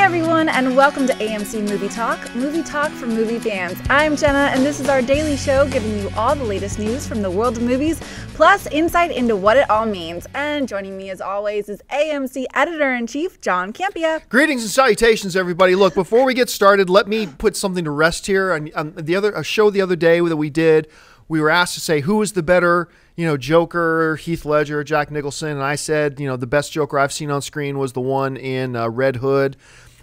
everyone, and welcome to AMC Movie Talk for movie fans. I'm Jenna, and this is our daily show giving you all the latest news from the world of movies, plus insight into what it all means. And joining me as always is AMC Editor-in-Chief, John Campea. Greetings and salutations, everybody. Look, before we get started, let me put something to rest here. On a show the other day that we did, we were asked to say who was the better, Joker, Heath Ledger, Jack Nicholson, and I said, the best Joker I've seen on screen was the one in Red Hood.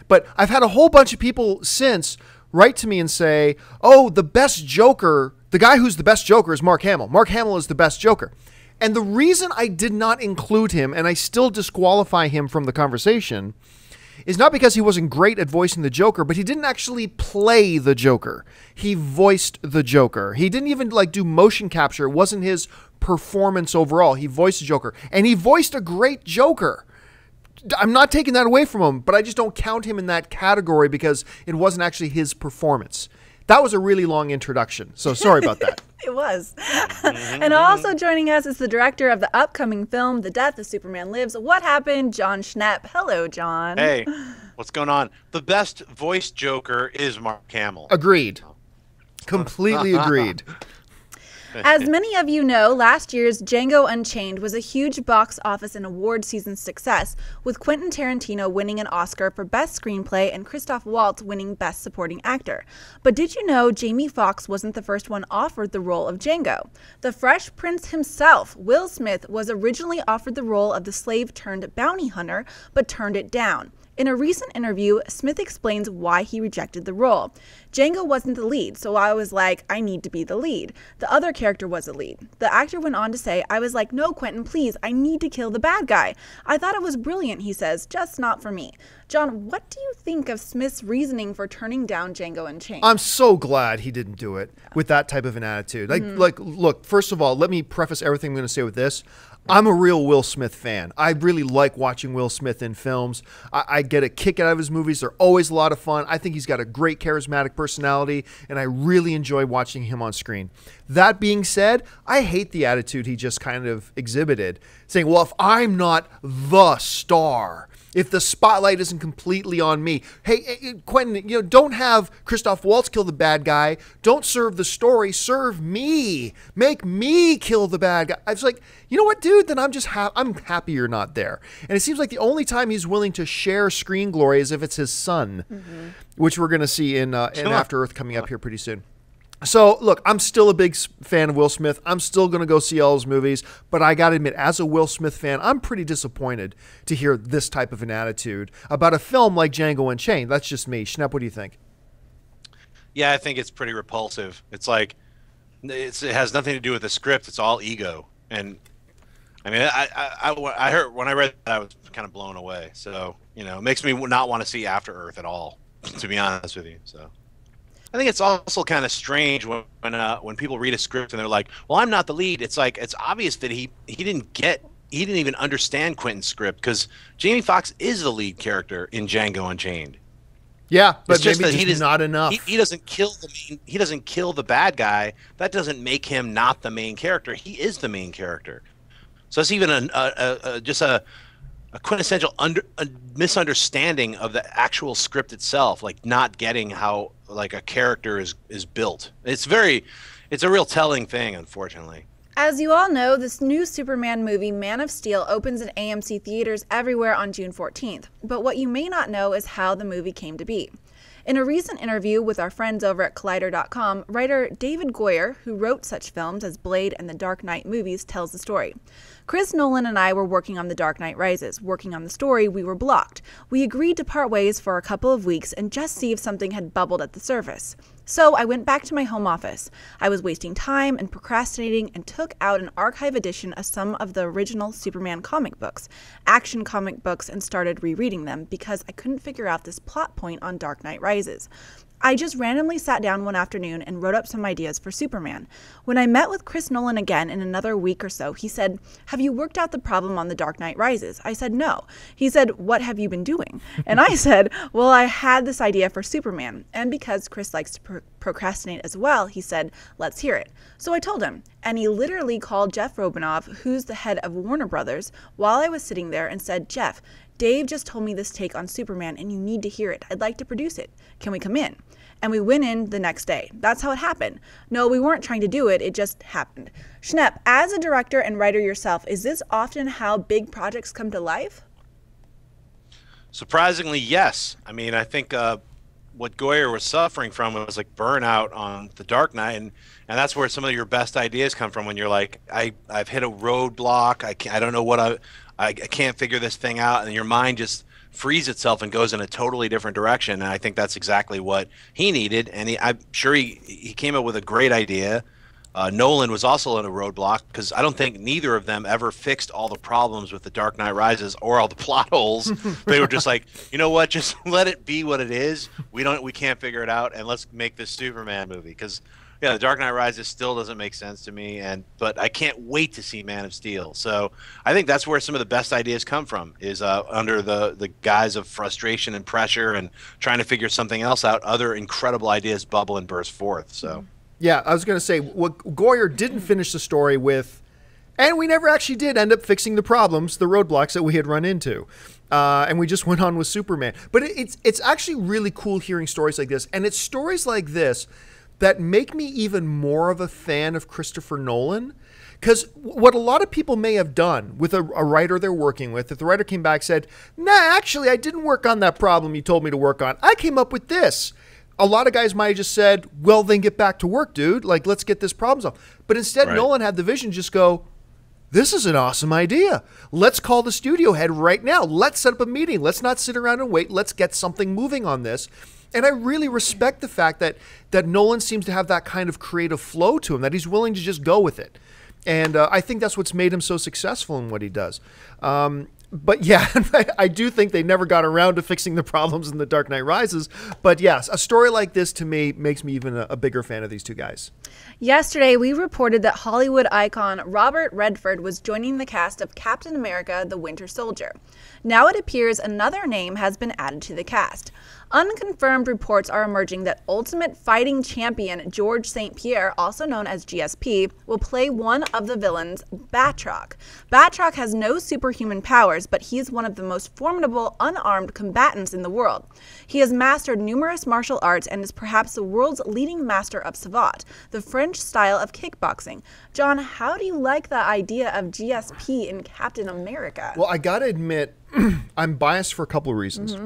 But I've had a whole bunch of people since write to me and say, oh, the best Joker, the guy who's the best Joker is Mark Hamill. Mark Hamill is the best Joker. And the reason I did not include him, and I still disqualify him from the conversation, is not because he wasn't great at voicing the Joker, but he didn't actually play the Joker. He voiced the Joker. He didn't even do motion capture. It wasn't his performance overall. He voiced the Joker, and he voiced a great Joker. I'm not taking that away from him, but I just don't count him in that category because it wasn't actually his performance. That was a really long introduction, so sorry about that. It was. And also joining us is the director of the upcoming film, The Death of Superman Lives. What happened? John Schnepp. Hello, John. Hey, what's going on? The best voiced Joker is Mark Hamill. Agreed. Completely agreed. As many of you know, last year's Django Unchained was a huge box office and award season success, with Quentin Tarantino winning an Oscar for Best Screenplay and Christoph Waltz winning Best Supporting Actor. But did you know Jamie Foxx wasn't the first one offered the role of Django? The Fresh Prince himself, Will Smith, was originally offered the role of the slave-turned-bounty hunter, but turned it down. In a recent interview, Smith explains why he rejected the role. Django wasn't the lead, so I was like, I need to be the lead. The other character was the lead. The actor went on to say, I was like, no, Quentin, please, I need to kill the bad guy. I thought it was brilliant, he says, just not for me. John, what do you think of Smith's reasoning for turning down Django Unchained? I'm so glad he didn't do it with that type of an attitude. Look, first of all, let me preface everything I'm going to say with this. I'm a real Will Smith fan. I really like watching Will Smith in films. I get a kick out of his movies. They're always a lot of fun. I think he's got a great charismatic personality, and I really enjoy watching him on screen. That being said, I hate the attitude he just kind of exhibited, saying, well, if I'm not the star, if the spotlight isn't completely on me. Hey, Quentin, don't have Christoph Waltz kill the bad guy. Don't serve the story. Serve me. Make me kill the bad guy. I was like, you know what, dude? Then I'm happy you're not there. And it seems like the only time he's willing to share screen glory is if it's his son, which we're going to see in After Earth coming up here pretty soon. So, look, I'm still a big fan of Will Smith. I'm still going to go see all his movies. But I got to admit, as a Will Smith fan, I'm pretty disappointed to hear this type of an attitude about a film like Django Unchained. That's just me. Schnepp, what do you think? Yeah, I think it's pretty repulsive. It's like, it has nothing to do with the script. It's all ego. And, I mean, I heard, when I read that, I was kind of blown away. So, it makes me not want to see After Earth at all, to be honest with you. So I think it's also kind of strange when people read a script and they're like, well, I'm not the lead. It's like, it's obvious that he didn't even understand Quentin's script, because Jamie Foxx is the lead character in Django Unchained. Yeah, but it's just maybe that just not enough. He doesn't kill he doesn't kill the bad guy. That doesn't make him not the main character. He is the main character. So it's even just a quintessential misunderstanding of the actual script itself, like not getting how a character is built. It's a real telling thing, unfortunately. As you all know, this new Superman movie, Man of Steel, opens in AMC theaters everywhere on June 14th. But what you may not know is how the movie came to be. In a recent interview with our friends over at Collider.com, writer David Goyer, who wrote such films as Blade and the Dark Knight movies, tells the story. Chris Nolan and I were working on The Dark Knight Rises. Working on the story, we were blocked. We agreed to part ways for a couple of weeks and just see if something had bubbled at the surface. So I went back to my home office. I was wasting time and procrastinating and took out an archive edition of some of the original Superman comic books, Action comic books, and started rereading them because I couldn't figure out this plot point on Dark Knight Rises. I just randomly sat down one afternoon and wrote up some ideas for Superman. When I met with Chris Nolan again in another week or so, he said, "Have you worked out the problem on The Dark Knight Rises?" I said, "No." He said, "What have you been doing?" And I said, "Well, I had this idea for Superman." And because Chris likes to procrastinate as well, he said, let's hear it. So I told him, and he literally called Jeff Robinov, who's the head of Warner Brothers, while I was sitting there and said, Jeff, Dave just told me this take on Superman and you need to hear it. I'd like to produce it. Can we come in? And we went in the next day. That's how it happened. No, we weren't trying to do it. It just happened. Schnepp, as a director and writer yourself, is this often how big projects come to life? Surprisingly, yes. I mean, I think what Goyer was suffering from was like burnout on The Dark Knight, and that's where some of your best ideas come from, when you're like, I've hit a roadblock. I don't know what I can't figure this thing out, and your mind just frees itself and goes in a totally different direction. And I think that's exactly what he needed, and I'm sure he came up with a great idea. Nolan was also in a roadblock because I don't think neither of them ever fixed all the problems with The Dark Knight Rises or all the plot holes. They were just like, you know what, just let it be what it is. We can't figure it out, and let's make this Superman movie. Because yeah, The Dark Knight Rises still doesn't make sense to me, but I can't wait to see Man of Steel. So I think that's where some of the best ideas come from, is under the guise of frustration and pressure and trying to figure something else out. Other incredible ideas bubble and burst forth. So. Yeah, I was going to say, what Goyer didn't finish the story with, and we never actually did end up fixing the problems, the roadblocks that we had run into. And we just went on with Superman. But it's actually really cool hearing stories like this. And it's stories like this that make me even more of a fan of Christopher Nolan. Because what a lot of people may have done with a writer they're working with, if the writer came back and said, nah, actually, I didn't work on that problem you told me to work on. I came up with this. A lot of guys might have just said, well, then get back to work, dude. Like, let's get this problem solved. But instead, right. Nolan had the vision just go, this is an awesome idea. Let's call the studio head right now. Let's set up a meeting. Let's not sit around and wait. Let's get something moving on this. And I really respect the fact that Nolan seems to have that kind of creative flow to him, that he's willing to just go with it. And I think that's what's made him so successful in what he does. But yeah, I do think they never got around to fixing the problems in The Dark Knight Rises. But yes, a story like this to me makes me even a bigger fan of these two guys. Yesterday, we reported that Hollywood icon Robert Redford was joining the cast of Captain America: The Winter Soldier. Now it appears another name has been added to the cast. Unconfirmed reports are emerging that Ultimate Fighting Champion George St-Pierre, also known as GSP, will play one of the villains, Batroc. Batroc has no superhuman powers, but he is one of the most formidable unarmed combatants in the world. He has mastered numerous martial arts and is perhaps the world's leading master of savate, the French style of kickboxing. John, how do you like the idea of GSP in Captain America? Well, I gotta admit, I'm biased for a couple of reasons.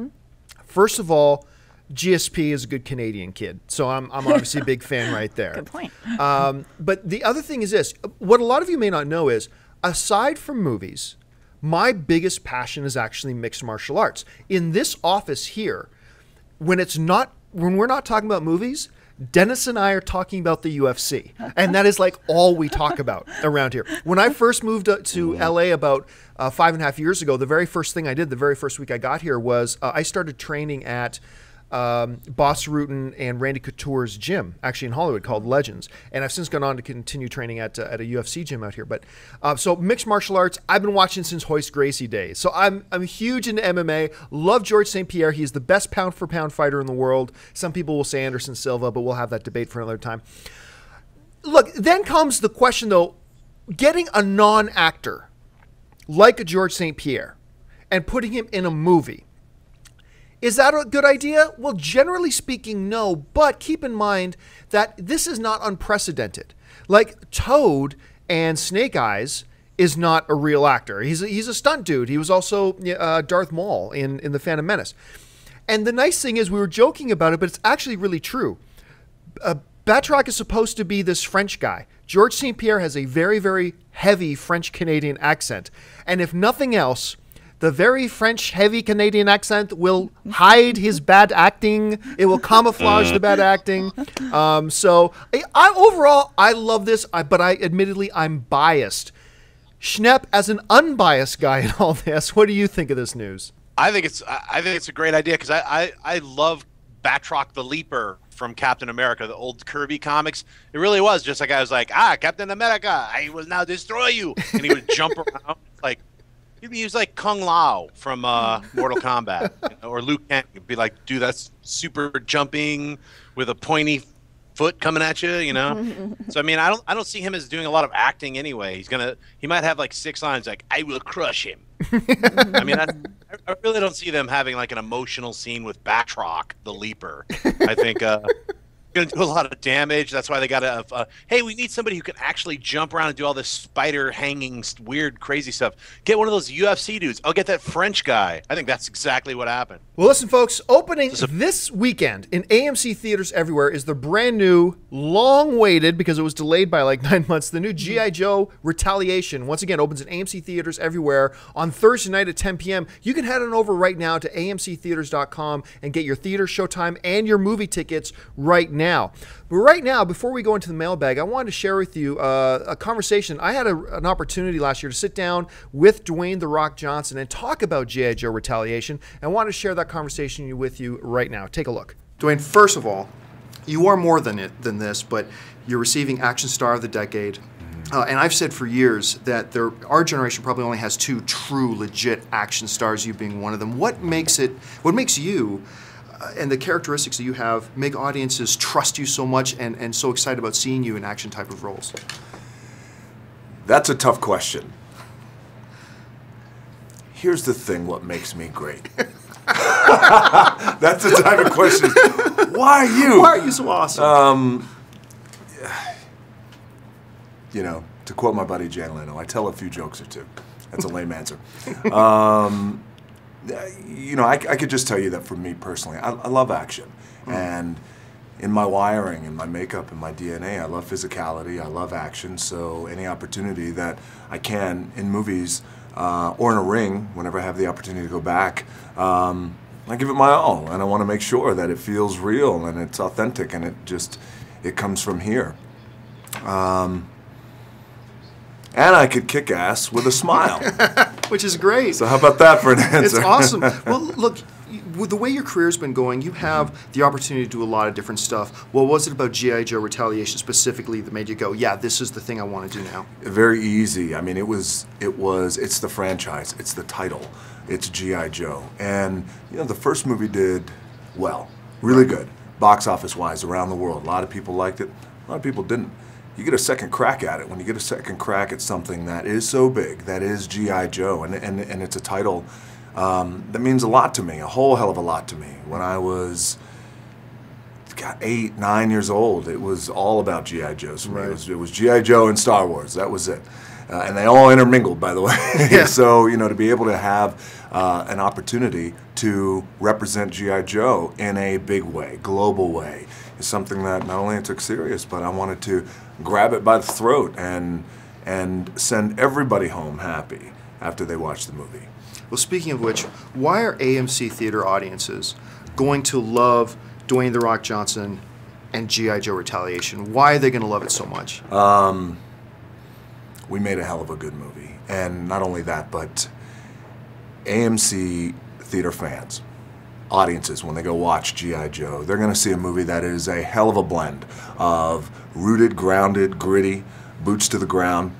First of all, GSP is a good Canadian kid, so I'm obviously a big fan right there. Good point. But the other thing is this. What a lot of you may not know is, aside from movies, my biggest passion is actually mixed martial arts. In this office here, when we're not talking about movies, Dennis and I are talking about the UFC, and that is like all we talk about around here. When I first moved to LA about 5.5 years ago, the very first thing I did, the very first week I got here, was I started training at Boss Rutan and Randy Couture's gym, actually in Hollywood, called Legends. And I've since gone on to continue training at a UFC gym out here. But so mixed martial arts, I've been watching since Hoist Gracie days. So I'm huge into MMA. Love George St-Pierre. He's the best pound for pound fighter in the world. Some people will say Anderson Silva, but we'll have that debate for another time. Look, then comes the question though, getting a non-actor like a George St-Pierre and putting him in a movie. Is that a good idea? Well, generally speaking, no. But keep in mind that this is not unprecedented. Like Toad and Snake Eyes is not a real actor. He's a stunt dude. He was also Darth Maul in The Phantom Menace. And the nice thing is, we were joking about it, but it's actually really true. Batroc is supposed to be this French guy. George St-Pierre has a very, very heavy French-Canadian accent. And if nothing else, the very French heavy Canadian accent will hide his bad acting. It will camouflage the bad acting. So overall, I love this, but admittedly, I'm biased. Schnepp, as an unbiased guy in all this, what do you think of this news? I think it's a great idea, because I love Batroc the Leaper from Captain America, the old Kirby comics. It really was just like, I was like, Captain America, I will now destroy you. And he would jump around like, he was like Kung Lao from Mortal Kombat, or Liu Kang. It'd be like, dude, that's super jumping with a pointy foot coming at you, you know. So I mean, I don't see him as doing a lot of acting anyway. He might have like 6 lines like "I will crush him." I mean, I really don't see them having like an emotional scene with Batroc, the Leaper. I think going to do a lot of damage. That's why they got to. Hey, we need somebody who can actually jump around and do all this spider hanging, weird, crazy stuff. Get one of those UFC dudes. I'll get that French guy. I think that's exactly what happened. Well, listen, folks. Opening this weekend in AMC theaters everywhere is the brand new, long-awaited because it was delayed by like 9 months. The new G.I. Joe Retaliation once again opens in AMC theaters everywhere on Thursday night at 10 p.m. You can head on over right now to amctheaters.com and get your theater showtime and your movie tickets right now. But right now, before we go into the mailbag, I wanted to share with you a conversation. I had an opportunity last year to sit down with Dwayne "The Rock" Johnson and talk about G.I. Joe Retaliation, and I want to share that conversation with you right now. Take a look. Dwayne, first of all, you are more than this, but you're receiving Action Star of the Decade. And I've said for years that our generation probably only has 2 true, legit action stars, you being one of them. What makes you and the characteristics that you have make audiences trust you so much and so excited about seeing you in action type of roles? That's a tough question. Here's the thing, what makes me great. That's the type of question. Why you? Why are you so awesome? You know, to quote my buddy Jan Leno, I tell a few jokes or two. That's a lame answer. You know, I could just tell you that for me personally, I love action. And in my wiring, in my makeup, in my DNA, I love physicality, I love action. So any opportunity that I can in movies or in a ring, whenever I have the opportunity to go back, I give it my all. And I want to make sure that it feels real and it's authentic and it comes from here. And I could kick ass with a smile. Which is great. So how about that for an answer? It's awesome. Well, look, with the way your career's been going, you have the opportunity to do a lot of different stuff. What was it about G.I. Joe Retaliation specifically that made you go, yeah, this is the thing I want to do now? Very easy. I mean, it's the franchise. It's the title. It's G.I. Joe. And, you know, the first movie did well. Really good. Box office-wise around the world. A lot of people liked it. A lot of people didn't. You get a second crack at it. When you get a second crack at something that is so big, that is G.I. Joe, and it's a title that means a lot to me, a whole hell of a lot to me. When I was 8, 9 years old, it was all about G.I. Joes for me. It was G.I. Joe and Star Wars. That was it. And they all intermingled, by the way. Yeah. So, you know, to be able to have an opportunity to represent G.I. Joe in a big way, global way, is something that not only I took serious, but I wanted to grab it by the throat and send everybody home happy after they watch the movie. Well, speaking of which, why are AMC theater audiences going to love Dwayne "The Rock" Johnson and G.I. Joe Retaliation? Why are they going to love it so much? We made a hell of a good movie. And not only that, but AMC theater fans, audiences, when they go watch G.I. Joe, they're going to see a movie that is a hell of a blend of rooted, grounded, gritty, boots to the ground,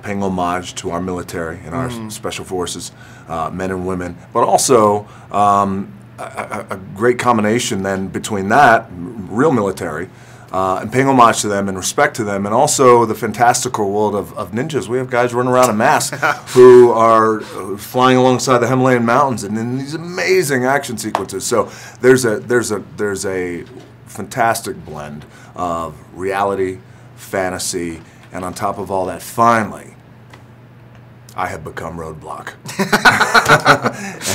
paying homage to our military and our special forces, men and women, but also a great combination then between that, real military, and paying homage to them and respect to them, and also the fantastical world of ninjas. We have guys running around in masks who are flying alongside the Himalayan mountains and in these amazing action sequences. So there's a fantastic blend of reality, fantasy, and on top of all that, finally, I have become Roadblock.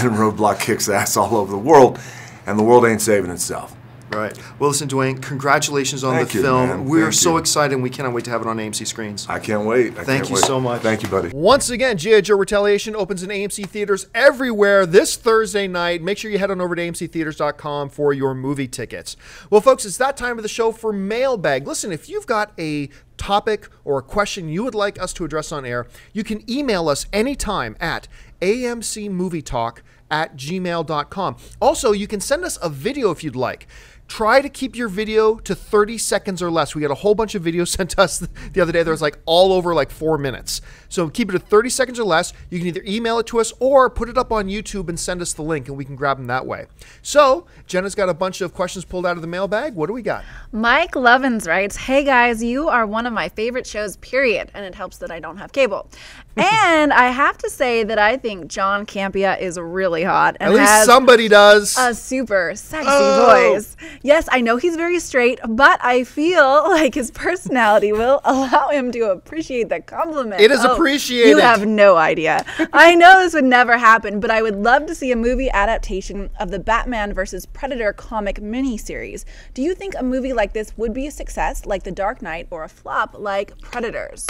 And Roadblock kicks ass all over the world, and the world ain't saving itself. Right. Well, listen, Dwayne, congratulations on the film. We're so excited, and we cannot wait to have it on AMC screens. I can't wait. Thank you so much. Thank you, buddy. Once again, G.I. Joe Retaliation opens in AMC theaters everywhere this Thursday night. Make sure you head on over to amctheaters.com for your movie tickets. Well, folks, it's that time of the show for Mailbag. Listen, if you've got a topic or a question you would like us to address on air, you can email us anytime at amcmovietalk@gmail.com. Also, you can send us a video if you'd like. try to keep your video to 30 seconds or less. We got a whole bunch of videos sent to us the other day. There was like all over like 4 minutes. So keep it to 30 seconds or less. You can either email it to us or put it up on YouTube and send us the link, and we can grab them that way. So Jenna's got a bunch of questions pulled out of the mailbag. What do we got? Mike Lovins writes, "Hey guys, you are one of my favorite shows, period." And it helps that I don't have cable. And I have to say that I think John Campea is really hot. And at least has somebody does. a super sexy voice. Yes, I know he's very straight, but I feel like his personality will allow him to appreciate the compliment. It is appreciated. You have no idea. I know this would never happen, but I would love to see a movie adaptation of the Batman vs. Predator comic miniseries. Do you think a movie like this would be a success like The Dark Knight or a flop like Predators?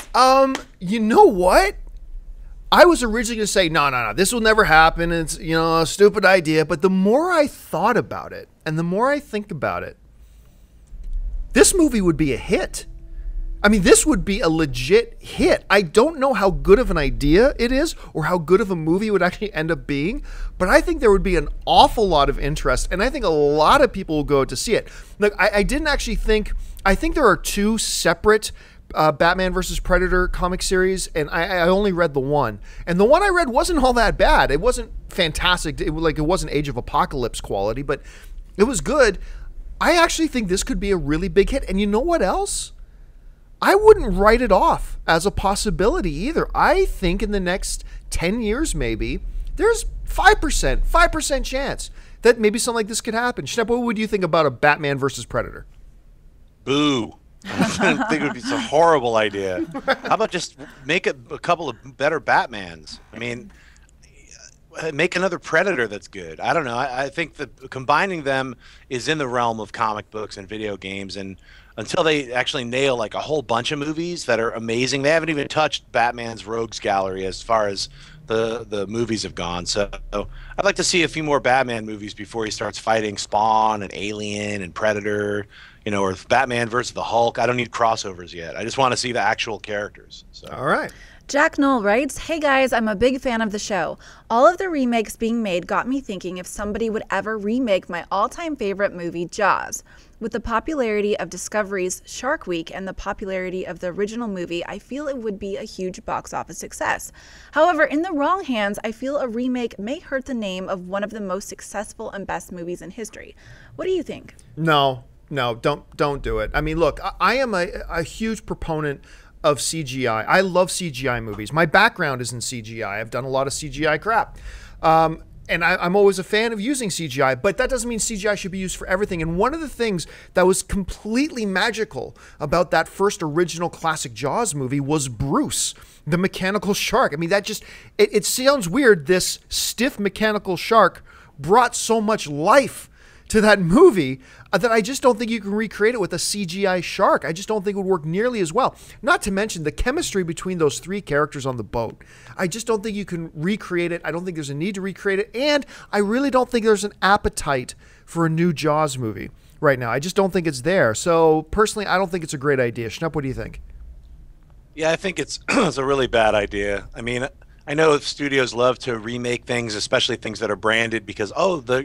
You know what? I was originally going to say, no, this will never happen. It's, a stupid idea. But the more I thought about it and the more I think about it, this movie would be a hit. I mean, this would be a legit hit. I don't know how good of an idea it is or how good of a movie it would actually end up being, but I think there would be an awful lot of interest, and I think a lot of people will go to see it. Look, I didn't actually think, I think there are two separate Batman versus Predator comic series, and I only read the one. And the one I read wasn't all that bad. It wasn't fantastic. It wasn't Age of Apocalypse quality, but it was good. I actually think this could be a really big hit. And you know what else? I wouldn't write it off as a possibility either. I think in the next 10 years maybe, there's 5% chance that maybe something like this could happen. Schnepp, what would you think about a Batman versus Predator? Boo. I think it would be a horrible idea. How about just make a couple of better Batmans? I mean, make another Predator that's good. I don't know. I think that combining them is in the realm of comic books and video games, and until they actually nail like a whole bunch of movies that are amazing, they haven't even touched Batman's rogues gallery as far as the movies have gone. So I'd like to see a few more Batman movies before he starts fighting Spawn and Alien and Predator, or Batman versus the Hulk. I don't need crossovers yet. I just want to see the actual characters. So. All right. Jack Knoll writes, "Hey guys, I'm a big fan of the show. All of the remakes being made got me thinking if somebody would ever remake my all-time favorite movie, Jaws. With the popularity of Discovery's Shark Week and the popularity of the original movie, I feel it would be a huge box office success. However, in the wrong hands, I feel a remake may hurt the name of one of the most successful and best movies in history. What do you think?" No, don't do it. I mean, look, I am a huge proponent of CGI. I love CGI movies. My background is in CGI. I've done a lot of CGI crap. And I'm always a fan of using CGI, but that doesn't mean CGI should be used for everything. And one of the things that was completely magical about that first original classic Jaws movie was Bruce, the mechanical shark. I mean, that just, it sounds weird. This stiff mechanical shark brought so much life to that movie that I just don't think you can recreate it with a CGI shark. I just don't think it would work nearly as well. Not to mention the chemistry between those three characters on the boat. I just don't think you can recreate it. I don't think there's a need to recreate it. And I really don't think there's an appetite for a new Jaws movie right now. I just don't think it's there. So personally, I don't think it's a great idea. Schnepp, what do you think? Yeah, I think it's it's a really bad idea. I mean, I know studios love to remake things, especially things that are branded because,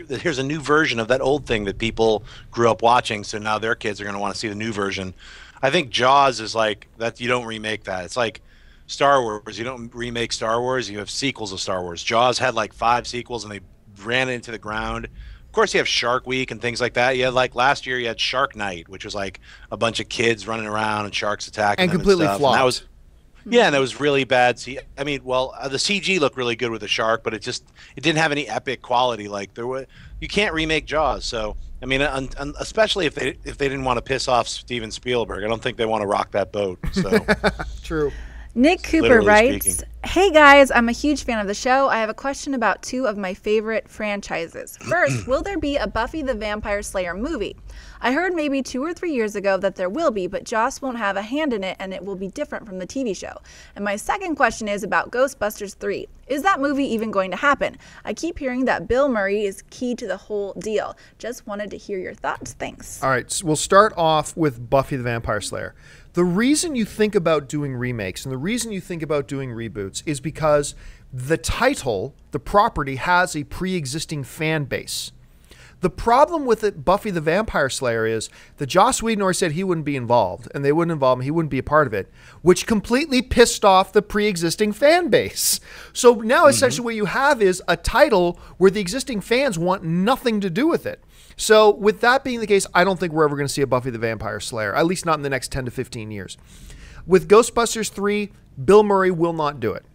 here's a new version of that old thing that people grew up watching, so now their kids are going to want to see the new version. I think Jaws is like that. You don't remake that. It's like Star Wars. You don't remake Star Wars. You have sequels of Star Wars. Jaws had like 5 sequels, and they ran it into the ground. Of course, you have Shark Week and things like that. You had like last year, you had Shark Night, which was like a bunch of kids running around and sharks attacking and them completely and stuff. flopped. And that was, yeah, and that was really bad. I mean, the CG looked really good with the shark, but it didn't have any epic quality. Like you can't remake Jaws. So I mean, especially if they didn't want to piss off Steven Spielberg, I don't think they want to rock that boat. So True. Nick Cooper writes, "Hey guys, I'm a huge fan of the show. I have a question about 2 of my favorite franchises. First, will there be a Buffy the Vampire Slayer movie? I heard maybe 2 or 3 years ago that there will be, but Joss won't have a hand in it and it will be different from the TV show. And my second question is about Ghostbusters 3. Is that movie even going to happen? I keep hearing that Bill Murray is key to the whole deal. Just wanted to hear your thoughts. Thanks." All right, so we'll start off with Buffy the Vampire Slayer. The reason you think about doing remakes and the reason you think about doing reboots is because the title, the property, has a pre-existing fan base. The problem with it, Buffy the Vampire Slayer, is that Joss Whedon already said he wouldn't be involved, and they wouldn't involve him. He wouldn't be a part of it, which completely pissed off the pre-existing fan base. So now essentially what you have is a title where the existing fans want nothing to do with it. So with that being the case, I don't think we're ever going to see a Buffy the Vampire Slayer, at least not in the next 10 to 15 years. With Ghostbusters 3, Bill Murray will not do it.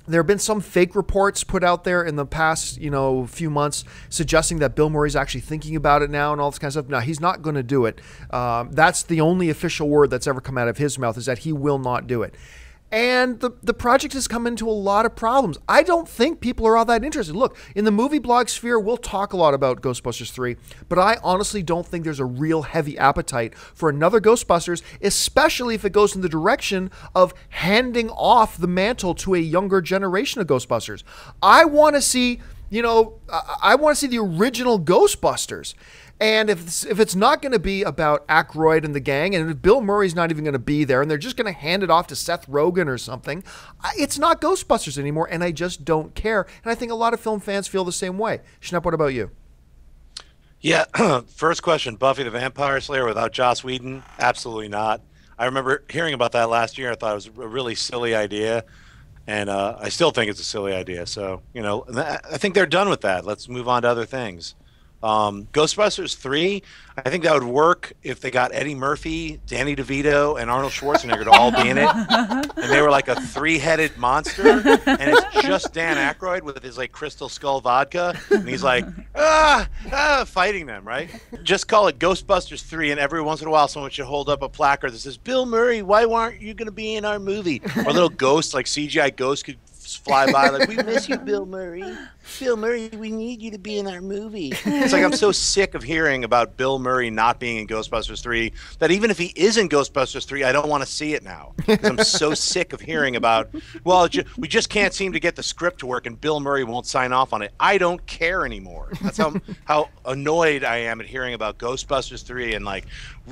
There have been some fake reports put out there in the past, few months suggesting that Bill Murray's actually thinking about it now and all this kind of stuff. No, he's not going to do it. That's the only official word that's ever come out of his mouth, is that he will not do it. And the project has come into a lot of problems. I don't think people are all that interested. Look, in the movie blog sphere, we'll talk a lot about Ghostbusters 3, but I honestly don't think there's a real heavy appetite for another Ghostbusters, especially if it goes in the direction of handing off the mantle to a younger generation of Ghostbusters. I want to see, the original Ghostbusters. And if it's not going to be about Aykroyd and the gang, and if Bill Murray's not even going to be there, and they're just going to hand it off to Seth Rogen or something, it's not Ghostbusters anymore, and I just don't care. And I think a lot of film fans feel the same way. Schnepp, what about you? Yeah, first question, Buffy the Vampire Slayer without Joss Whedon? Absolutely not. I remember hearing about that last year. I thought it was a really silly idea, and I still think it's a silly idea. So, I think they're done with that. Let's move on to other things. Ghostbusters 3, I think that would work if they got Eddie Murphy, Danny DeVito, and Arnold Schwarzenegger to all be in it, and they were like a three-headed monster, and it's just Dan Aykroyd with his Crystal Skull vodka, and he's fighting them, right? Just call it Ghostbusters 3, and every once in a while someone should hold up a placard that says, "Bill Murray, why aren't you going to be in our movie?" Or little ghosts, like CGI ghosts, could fly by like, "We miss you, Bill Murray. Bill Murray, we need you to be in our movie." It's like I'm so sick of hearing about Bill Murray not being in Ghostbusters 3 that even if he is in Ghostbusters 3, I don't want to see it now. Because I'm so sick of hearing about, we just can't seem to get the script to work and Bill Murray won't sign off on it. I don't care anymore. That's how annoyed I am at hearing about Ghostbusters 3 and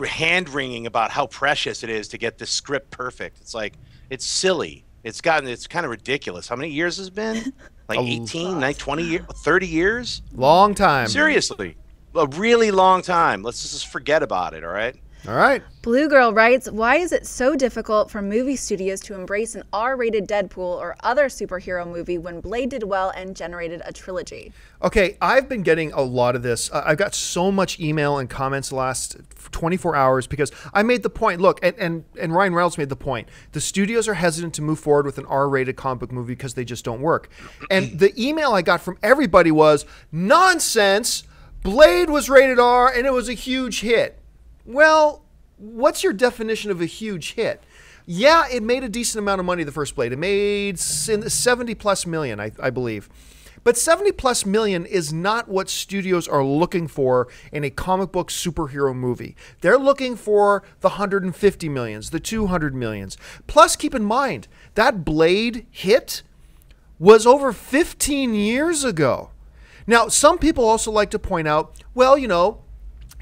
hand-wringing about how precious it is to get this script perfect. It's like, it's silly. It's kind of ridiculous. How many years has it been? 18, 20 years, 30 years? Long time. Seriously. A really long time. Let's just forget about it, all right? All right. Blue Girl writes, why is it so difficult for movie studios to embrace an R-rated Deadpool or other superhero movie when Blade did well and generated a trilogy? Okay, I've been getting a lot of this. I've got so much email and comments the last 24 hours because I made the point. Look, and Ryan Reynolds made the point. The studios are hesitant to move forward with an R-rated comic book movie because they just don't work. And the email I got from everybody was, nonsense, Blade was rated R and it was a huge hit. Well, what's your definition of a huge hit? Yeah, it made a decent amount of money, the first Blade. It made 70 plus million, I believe. But 70 plus million is not what studios are looking for in a comic book superhero movie. They're looking for the 150 millions, the 200 millions. Plus, keep in mind, that Blade hit was over 15 years ago. Now, some people also like to point out, well,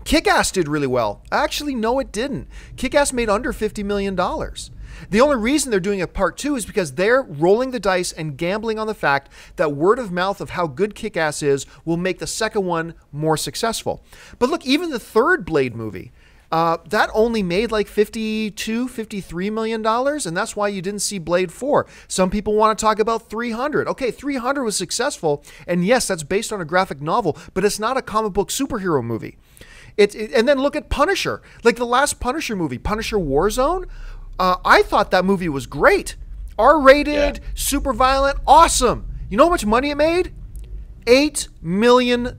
Kick-Ass did really well. Actually, no, it didn't. Kick-Ass made under $50 million. The only reason they're doing a part 2 is because they're rolling the dice and gambling on the fact that word of mouth of how good Kick-Ass is will make the second one more successful. But look, even the third Blade movie, that only made $52, $53 million, and that's why you didn't see Blade 4. Some people want to talk about 300. Okay, 300 was successful, and yes, that's based on a graphic novel, but it's not a comic book superhero movie. And then look at Punisher. Like the last Punisher movie, Punisher Warzone, I thought that movie was great. R-rated, super violent, awesome. You know how much money it made? $8 million.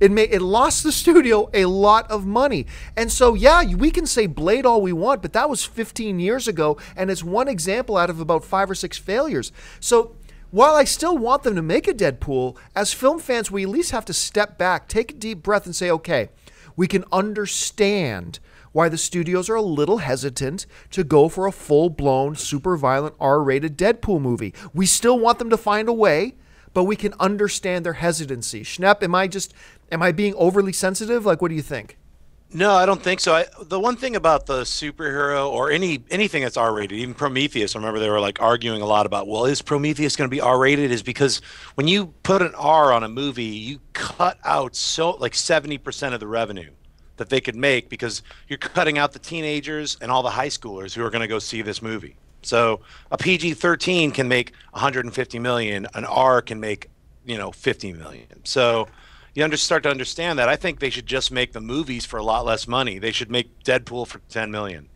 It lost the studio a lot of money. And so, yeah, we can say Blade all we want, but that was 15 years ago, and it's one example out of about 5 or 6 failures. So while I still want them to make a Deadpool, as film fans, we at least have to step back, take a deep breath and say, okay, we can understand why the studios are a little hesitant to go for a full-blown, super violent, R-rated Deadpool movie. We still want them to find a way, but we can understand their hesitancy. Schnepp, am I being overly sensitive? What do you think? No, I don't think so. The one thing about the superhero or anything that's R-rated, even Prometheus, I remember they were like arguing a lot about, well, is Prometheus going to be R-rated? Is because when you put an R on a movie, you cut out like 70% of the revenue that they could make because you're cutting out the teenagers and all the high schoolers who are going to go see this movie. So a PG-13 can make 150 million, an R can make, 50 million. So you start to understand that. I think they should just make the movies for a lot less money. They should make Deadpool for 10 million.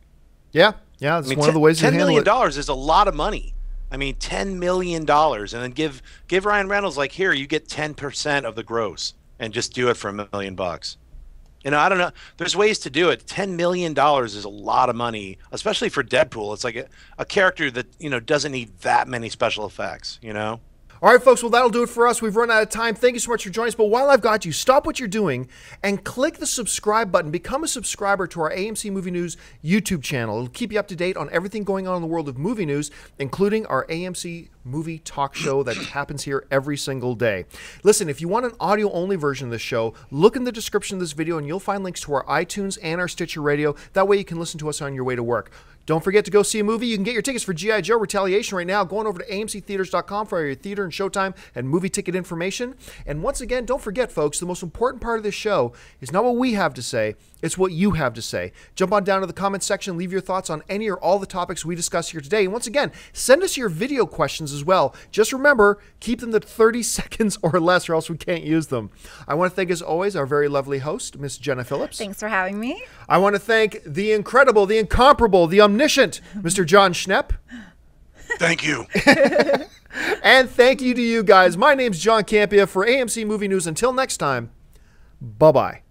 Yeah, that's one of the ways to handle it. $10 million is a lot of money. I mean, $10 million, and then give Ryan Reynolds, like, here, you get 10% of the gross, and just do it for $1 million. I don't know. There's ways to do it. $10 million is a lot of money, especially for Deadpool. It's like a character that doesn't need that many special effects. All right, folks, well, that'll do it for us. We've run out of time. Thank you so much for joining us. But while I've got you, stop what you're doing and click the subscribe button. Become a subscriber to our AMC Movie News YouTube channel. It'll keep you up to date on everything going on in the world of movie news, including our AMC Movie Talk show that happens here every single day. Listen, if you want an audio-only version of the show, look in the description of this video and you'll find links to our iTunes and our Stitcher Radio. That way you can listen to us on your way to work. Don't forget to go see a movie. You can get your tickets for G.I. Joe Retaliation right now. Going over to amctheaters.com for your theater and showtime and movie ticket information. And once again, don't forget, folks, the most important part of this show is not what we have to say, it's what you have to say. Jump on down to the comments section, leave your thoughts on any or all the topics we discuss here today. And once again, send us your video questions as well. Just remember, keep them to 30 seconds or less or else we can't use them. I want to thank, as always, our very lovely host, Miss Jenna Phillips. Thanks for having me. I want to thank the incredible, the incomparable, the omniscient, Mr. John Schnepp. Thank you. And thank you to you guys. My name's John Campia for AMC Movie News. Until next time, bye-bye.